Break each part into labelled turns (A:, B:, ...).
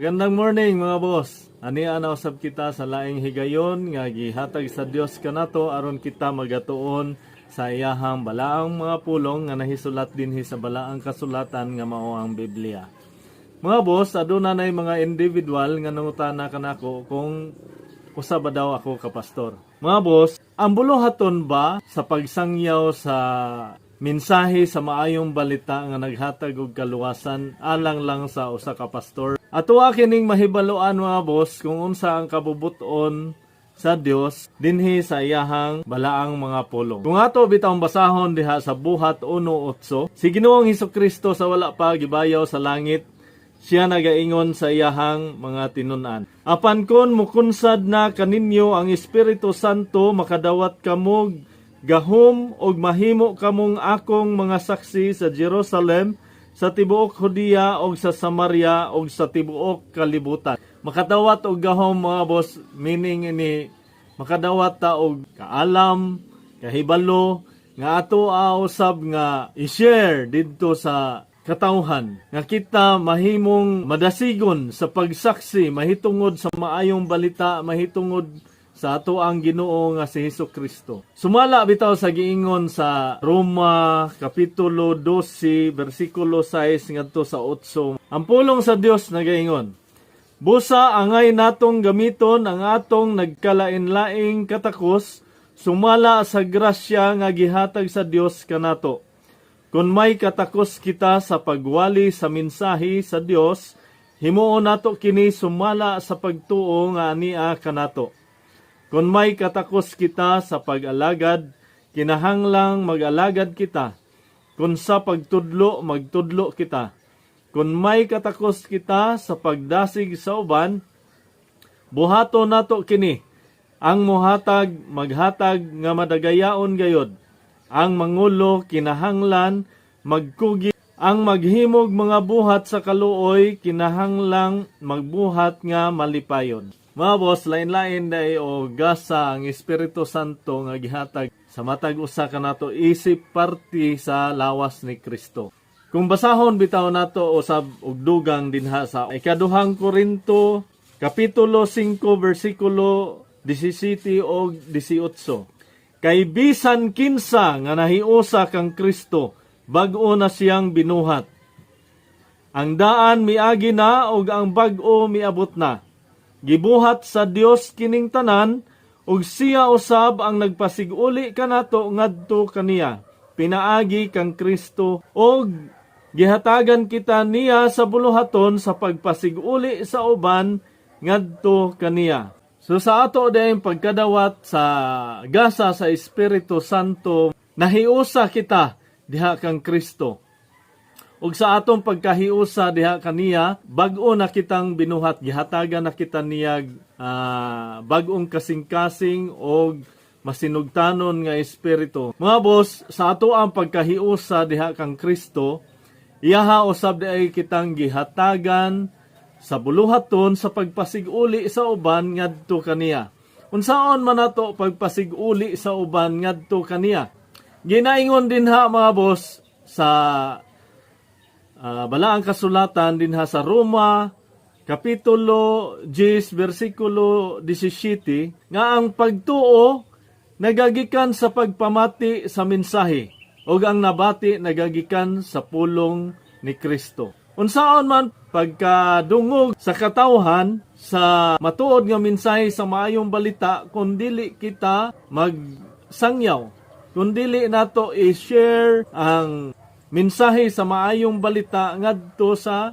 A: Magandang morning mga boss. Ani ana usab kita sa laing higayon nga gihatag sa Dios kanato aron kita magatuon sa iyahang balaang mga pulong nga nahisulat dinhi sa balaang kasulatan nga mao ang Biblia. Mga boss, aduna nay mga individual nga nangutana kanako kung usa ba daw ako ka pastor. Mga boss, ang buluhaton ba sa pagsangyaw sa mensahe sa maayong balita nga naghatag og kaluwasan alang lang sa usa ka pastor? Atuwa kining mahibaluan mga boss kung unsa ang kabubuton sa Dios dinhi sa iyahang balaang mga pulong. Kung ato bitawng basahon diha sa Buhat 1:8, si Ginoong Hesukristo sa wala pa gibayaw sa langit, siya nagaingon sa iyahang mga tinun-an. Apan kon mukunsad na kaninyo ang Espiritu Santo, makadawat kamo gahom og mahimo kamong akong mga saksi sa Jerusalem, sa tibuok Judea og sa Samaria og sa tibuok kalibutan. Makadawat og gahom mga boss, meaning ini makadawat ta og kaalam, kahibalo nga ato usab nga i-share didto sa katawhan nga kita mahimong madasigon sa pagsaksi mahitungod sa maayong balita, mahitungod sa ato ang Ginoo nga si Hesukristo. Sumala bitaw sa giingon sa Roma kapitulo 12 bersikulo 6 ngadto sa 8. Ang pulong sa Dios nagaingon, busa angay natong gamiton ang atong nagkalain-laing katakos sumala sa grasya nga gihatag sa Dios kanato. Kung may katakos kita sa pagwali sa mensahe sa Dios, himuon nato kini sumala sa pagtuo nga ania kanato. Kung may katakos kita sa pag-alagad, kinahanglang mag-alagad kita. Kung sa pagtudlo, magtudlo kita. Kung may katakos kita sa pagdasig sa uban, buhato nato kini. Ang muhatag, maghatag nga madagayaon gayod. Ang mangulo, kinahanglan, magkugi. Ang maghimog mga buhat sa kaluoy, kinahanglang magbuhat nga malipayon. Mga boss, lain-lain day o gasa ang Espiritu Santo nga gihatag sa matag usa kanato isip parti sa lawas ni Kristo. Kung basahon bitaw nato usab og dugang dinha sa ikaduhang Korinto kapitulo 5 bersikulo 17 og 18. Kay bisan kinsa nga nahiusa kang Kristo, bag-o na siyang binuhat. Ang daan miagi na ug ang bag-o miabot na. Gibuhat sa Dios kining tanan ug siya usab ang nagpasiguli kanato ngadto kaniya. Pinaagi kang Kristo ug gihatagan kita niya sa buluhaton sa pagpasiguli sa uban ngadto kaniya. So sa ato dayong pagkadawat sa gasa sa Espiritu Santo, nahiusa kita diha kang Kristo. Ug sa atong pagkahiusa diha kaniya, bag-o na kitang binuhat, gihatagan na kita niya bag-ong kasing-kasing og masinugtanon nga espiritu. Mga boss, sa ato ang pagkahiusa diha kang Kristo, iyaha usab diay kitang gihatagan sa buluhaton sa pagpasiguli sa uban ngadto kaniya. Unsaon man nato pagpasiguli sa uban ngadto kaniya? Ginaingon din ha mga boss sa balaang kasulatan din ha sa Roma kapitulo 10 bersikulo 17 nga ang pagtuo nagagikan sa pagpamati sa mensahe ug ang nabati nagagikan sa pulong ni Kristo. Unsaon man pagkadungog sa katawhan sa matuod nga mensahe sa maayong balita kung dili kita magsangyaw, kung dili nato i-share ang mensahe sa maayong balita ngadto sa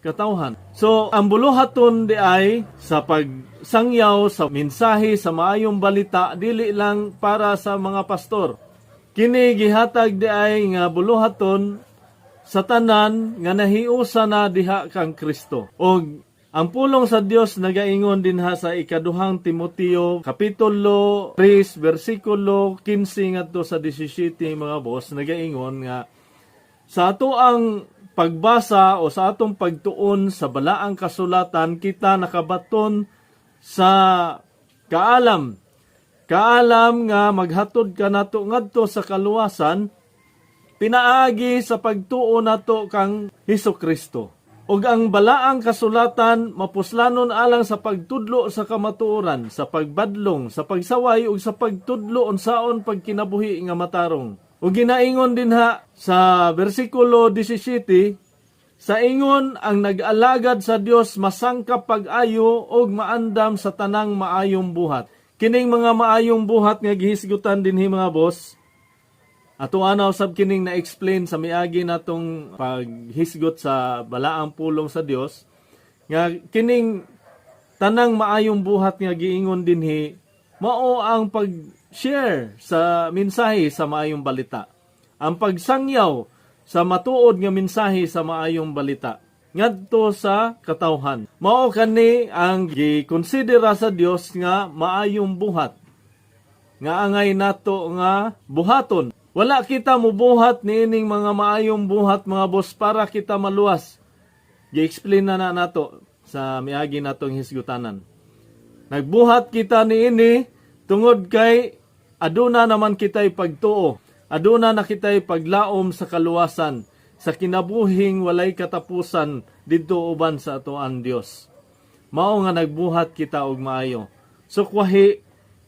A: katawhan. So ang buluhaton di ay sa pagsangyaw sa mensahe sa maayong balita dili lang para sa mga pastor. Kini gihatag di ay nga buluhaton sa tanan nga nahiusa na diha kang Kristo. Og ang pulong sa Dios nagaingon din ha sa ikaduhang Timoteo kapitulo 3 bersikulo 15 ngadto sa 17 mga boss, nagaingon nga sa ato ang pagbasa o sa atong pagtuon sa balaang kasulatan, kita nakabaton sa kaalam. Kaalam nga maghatod kanato ngadto sa kaluwasan, pinaagi sa pagtuo nato kang Hesukristo. ug ang balaang kasulatan mapuslanon alang sa pagtudlo sa kamatuoran, sa pagbadlong, sa pagsaway ug sa pagtudlo unsaon pagkinabuhi nga matarong. Ug ginaingon dinha sa bersikulo 17, sa ingon ang nag-alagad sa Dios masangkap pag-ayo ug maandam sa tanang maayong buhat. Kining mga maayong buhat nga gihisgutan dinhi mga boss, ato anaw sab kining na-explain sa miagi natong paghisgot sa balaang pulong sa Dios nga kining tanang maayong buhat nga giingon dinhi mao ang pag-share sa mensahe sa maayong balita. Ang pagsangyaw sa matuod nga mensahe sa maayong balita ngadto sa katawhan. Mao kani ang gikonsidera sa Dios nga maayong buhat nga angay nato nga buhaton. Wala kita mubuhat niining mga maayong buhat mga boss para kita maluwas. Gi-explain na nato sa miagi natong hisgutanan. Nagbuhat kita niini tungod kay aduna naman kita'y pagtuo. Aduna na kita'y paglaom sa kaluwasan, sa kinabuhing walay katapusan didto uban sa atoan Dios. Mao nga nagbuhat kita og maayo. Sukwahi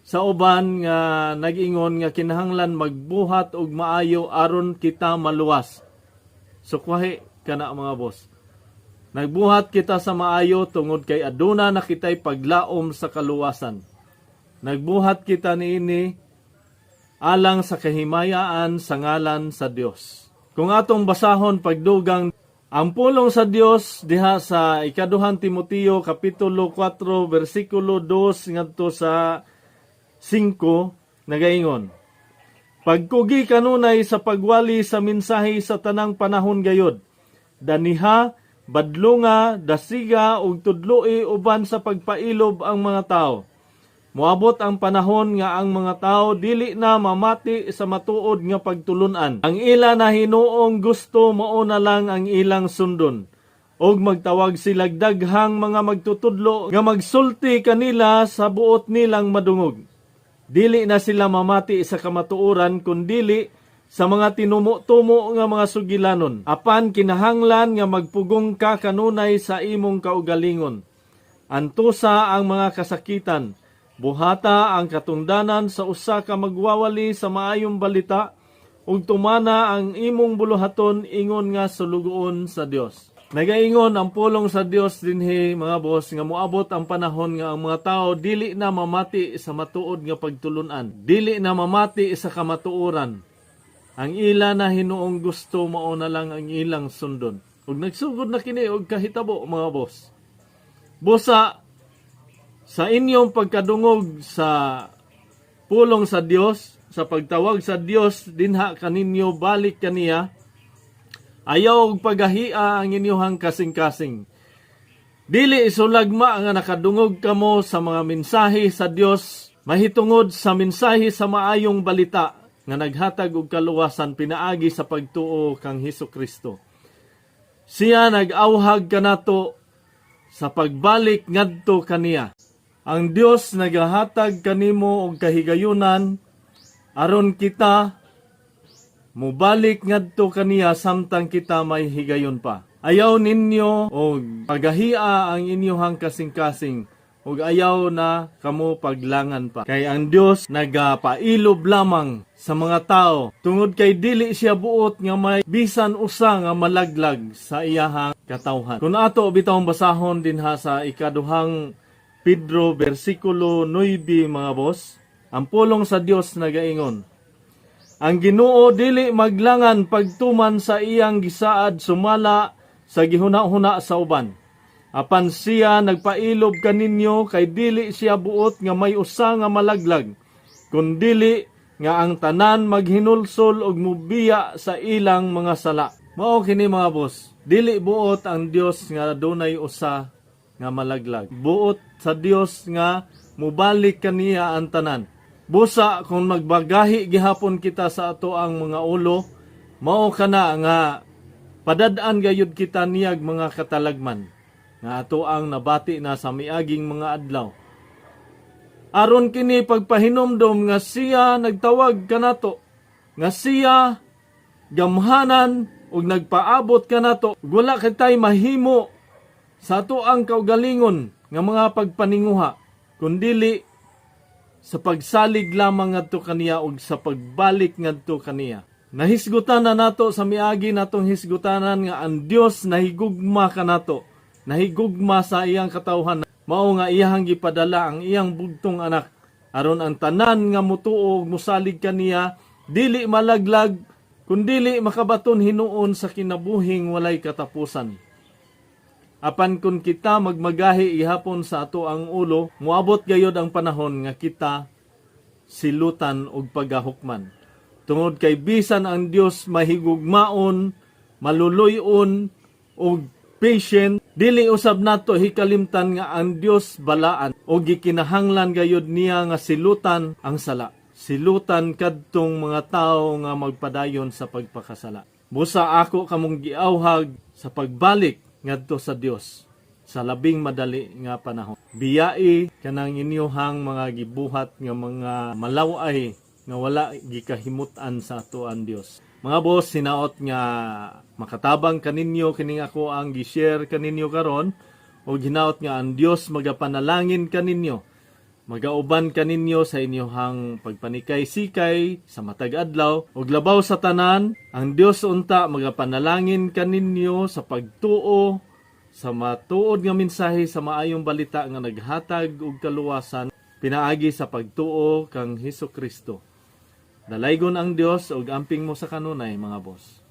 A: sa uban nga nag-ingon nga kinahanglan magbuhat og maayo aron kita maluwas. Sukwahi kana mga boss. Nagbuhat kita sa maayo tungod kay aduna na kita'y paglaom sa kaluwasan. Nagbuhat kita niini alang sa kahimayaan sa ngalan sa Dios. Kung atong basahon pagdugang ang pulong sa Dios diha sa ikaduhang Timoteo kapitulo 4 bersikulo 2 ngadto sa 5 nagaingon, pagkugi kanunay sa pagwali sa mensahe sa tanang panahon gayod, daniha, badlunga, dasiga ug tudloi uban sa pagpailob ang mga tao. Moabot ang panahon nga ang mga tao dili na mamati sa matuod nga pagtulunan. Ang ila na hinuong gusto mao na lang ang ilang sundon. Og magtawag silag daghang mga magtutudlo nga magsulti kanila sa buot nilang madungog. Dili na sila mamati sa kamatuoran kundili sa mga tinumo-tumo nga mga sugilanon. Apan kinahanglan nga magpugong ka kanunay sa imong kaugalingon. Antusa ang mga kasakitan. Buhata ang katungdanan sa usa ka magwawali sa maayong balita ug tumana ang imong buluhaton ingon nga sulugoon sa Dios. Nagaingon ang pulong sa Dios dinhi mga boss nga moabot ang panahon nga ang mga tao dili na mamati sa matuod nga pagtulunan, dili na mamati sa kamatuoran. Ang ila na hinuong gusto mao na lang ang ilang sundon. Ug nagsugod na kini og kahitabo mga boss. Busa sa inyong pagkadungog sa pulong sa Dios, sa pagtawag sa Dios dinha kaninyo balik kaniya, ayaw og pagahia ang inyong kasing-kasing. Dili isulagma nga nakadungog kamo sa mga mensahe sa Dios, mahitungod sa mensahe sa maayong balita nga naghatag og kaluwasan pinaagi sa pagtuo kang Hesukristo. Siya nag-awhag kanato sa pagbalik ngadto kaniya. Ang Dios nagahatag kanimo og kahigayunan aron kita mubalik ngadto kaniya samtang kita may higayon pa. Ayaw ninyo og pagahia ang inyong kasing-kasing ug ayaw na kamo paglangan pa. Kay ang Dios nagapailob lamang sa mga tao tungod kay dili siya buot nga may bisan usa nga malaglag sa iyahang katawhan. Kung ato bitawng basahon dinha sa ikaduhang Pedro versikulo 9 mga boss, ang pulong sa Dios nagaingon, ang Ginoo dili maglangan pagtuman sa iyang gisaad sumala sa gihuna-huna sa uban. Apan siya nagpailob kaninyo kay dili siya buot nga may usa nga malaglag, kundili nga ang tanan maghinulsol og mubiya sa ilang mga sala. Mao kini mga boss, dili buot ang Dios nga dunay usa nga malaglag. Buot sa Dios nga mubalik kaniya ang tanan. Busa kung magbagahi gihapon kita sa ato ang mga ulo, mao kana nga padad-an gayud kita niyag mga katalagman nga ato ang nabati na sa miaging mga adlaw. Aron kini pagpahinomdom nga siya nagtawag kanato, nga siya gamhanan ug nagpaabot kanato, wala kitay mahimo sa ato ang kaugalingon nga mga pagpaninguha, kundili sa pagsalig lamang ngadto kaniya ug sa pagbalik ngadto kaniya. Nahisgutan na nato sa miagi natong hisgutanan nga ang Dios nahigugma kanato, nahigugma sa iyang katawhan, mao nga iyang gipadala ang iyang bugtong anak aron ang tanan nga mutuo ug mosalig kaniya dili malaglag kundili makabaton hinuon sa kinabuhing walay katapusan. Apan kun kita magmagahi ihapon sa ato ang ulo, muabot gayod ang panahon nga kita silutan og pagahukman. Tungod kay bisan ang Dios mahigugmaon, maluluyon og patient, dili usab nato hikalimtan nga ang Dios balaan og gikinahanglan gayod niya nga silutan ang sala. Silutan kadtong mga tawo nga magpadayon sa pagpakasala. Busa ako kamong giawhag sa pagbalik ngadto sa Dios sa labing madali nga panahon. Biyai kanang inyohang mga gibuhat nga mga malaway nga wala gikahimutan sa ato ang Dios. Mga boss, sinaot nga makatabang kaninyo kining ako ang gi-share kaninyo karon o hinaot nga ang Dios magapanalangin kaninyo. Magauban kaninyo sa inyohang pagpanikay-sikay sa matag adlaw ug labaw sa tanan, ang Dios unta magapanalangin kaninyo sa pagtuo sa matuod nga mensahe sa maayong balita nga naghatag og kaluwasan pinaagi sa pagtuo kang Hesukristo. Dalaygon ang Dios ug amping mo sa kanunay, mga boss.